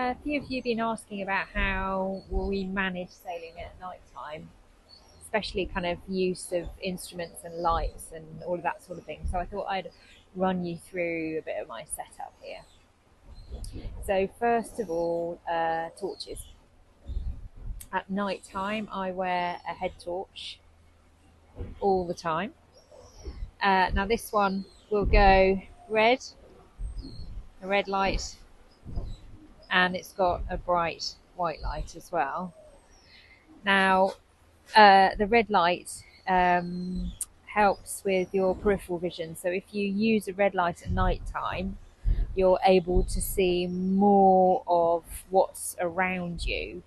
A few of you have been asking about how we manage sailing at night time, especially kind of use of instruments and lights and all of that sort of thing. So I thought I'd run you through a bit of my setup here. So first of all, torches. At night time, I wear a head torch all the time. Now this one will go red, a red light, and it's got a bright white light as well. Now, the red light helps with your peripheral vision. So if you use a red light at night time, you're able to see more of what's around you.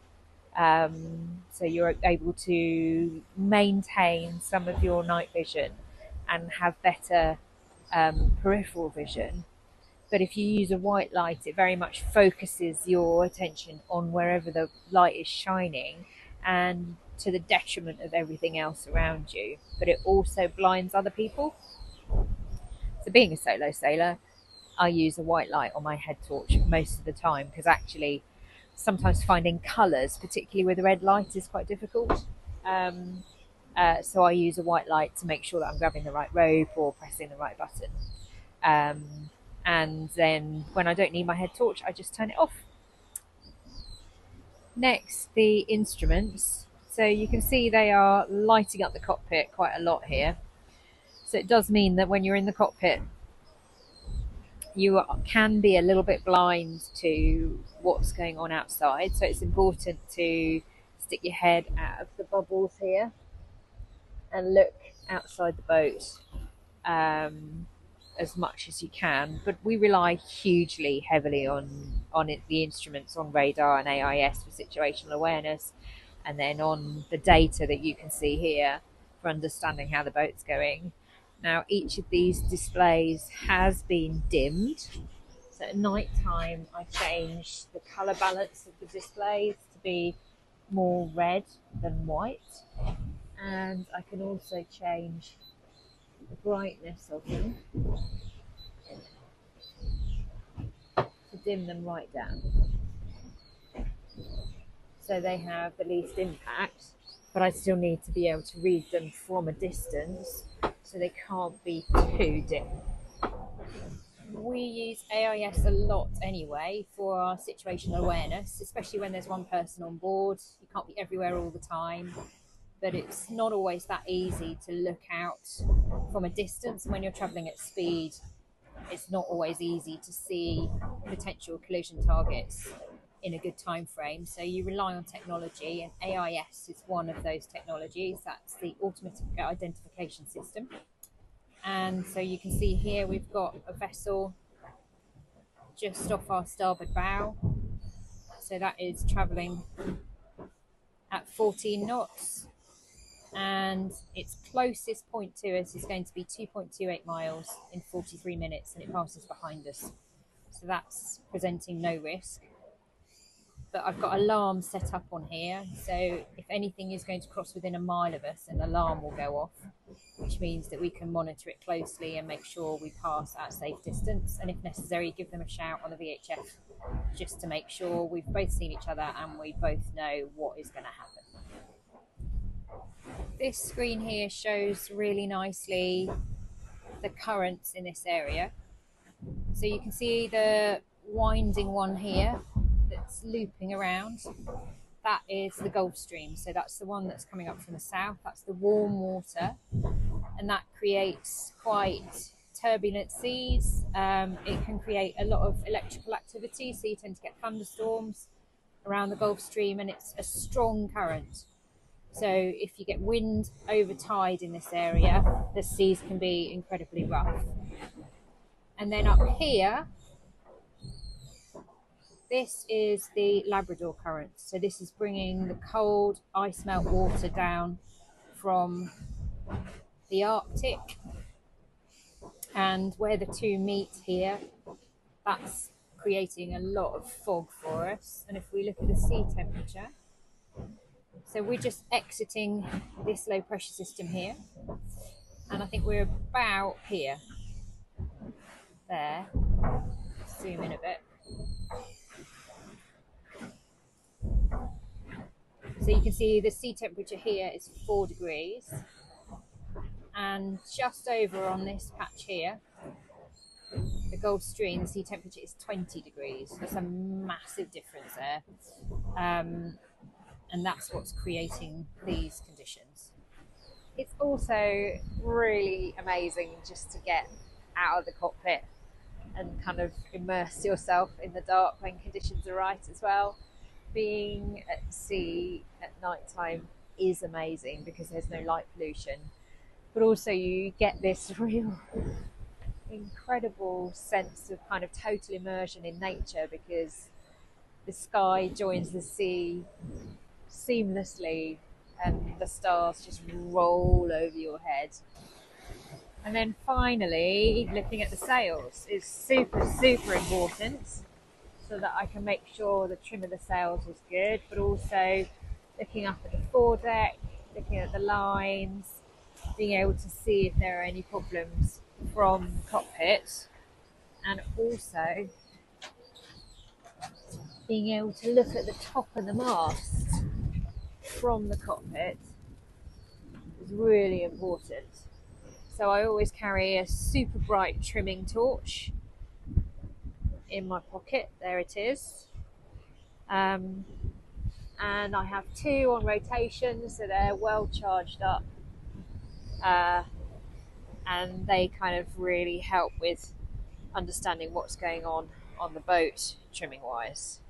So you're able to maintain some of your night vision and have better peripheral vision. But if you use a white light, it very much focuses your attention on wherever the light is shining and to the detriment of everything else around you. But it also blinds other people. So being a solo sailor, I use a white light on my head torch most of the time because actually sometimes finding colours, particularly with a red light, is quite difficult. So I use a white light to make sure that I'm grabbing the right rope or pressing the right button. And then when I don't need my head torch, I just turn it off. Next, the instruments. So you can see they are lighting up the cockpit quite a lot here. So it does mean that when you're in the cockpit, you can be a little bit blind to what's going on outside. So it's important to stick your head out of the bubbles here and look outside the boat as much as you can. But we rely hugely heavily on the instruments, on radar and AIS for situational awareness, and then on the data that you can see here for understanding how the boat's going. Now, each of these displays has been dimmed. So at night time, I change the colour balance of the displays to be more red than white. And I can also change the brightness of them to dim them right down. So they have the least impact, but I still need to be able to read them from a distance, so they can't be too dim. We use AIS a lot anyway for our situational awareness, especially when there's one person on board. You can't be everywhere all the time, but it's not always that easy to look out from a distance. When you're travelling at speed, it's not always easy to see potential collision targets in a good time frame. So you rely on technology, and AIS is one of those technologies. That's the Automatic Identification System. And so you can see here we've got a vessel just off our starboard bow. So that is travelling at 14 knots. And its closest point to us is going to be 2.28 miles in 43 minutes, and it passes behind us. So that's presenting no risk. But I've got alarms set up on here, so if anything is going to cross within a mile of us, an alarm will go off, which means that we can monitor it closely and make sure we pass at safe distance, and if necessary, give them a shout on the VHF just to make sure we've both seen each other and we both know what is going to happen. This screen here shows really nicely the currents in this area. So you can see the winding one here that's looping around. That is the Gulf Stream. So that's the one that's coming up from the south. That's the warm water, and that creates quite turbulent seas. It can create a lot of electrical activity, so you tend to get thunderstorms around the Gulf Stream, and it's a strong current. So if you get wind over tide in this area, the seas can be incredibly rough. And then up here, this is the Labrador current. So this is bringing the cold ice melt water down from the Arctic. And where the two meet here, that's creating a lot of fog for us. And if we look at the sea temperature, so we're just exiting this low pressure system here. And I think we're about here. There. Zoom in a bit. So you can see the sea temperature here is 4 degrees, and just over on this patch here, the Gulf Stream, the sea temperature is 20 degrees. That's a massive difference there. And that's what's creating these conditions. It's also really amazing just to get out of the cockpit and kind of immerse yourself in the dark when conditions are right as well. Being at sea at night time is amazing because there's no light pollution, but also you get this real incredible sense of kind of total immersion in nature because the sky joins the sea seamlessly and the stars just roll over your head. And then finally, looking at the sails is super, super important so that I can make sure the trim of the sails is good, but also looking up at the foredeck, looking at the lines, being able to see if there are any problems from the cockpit, and also being able to look at the top of the mast from the cockpit is really important. So I always carry a super bright trimming torch in my pocket. There it is. And I have 2 on rotation, so they're well charged up. And they kind of really help with understanding what's going on the boat trimming wise.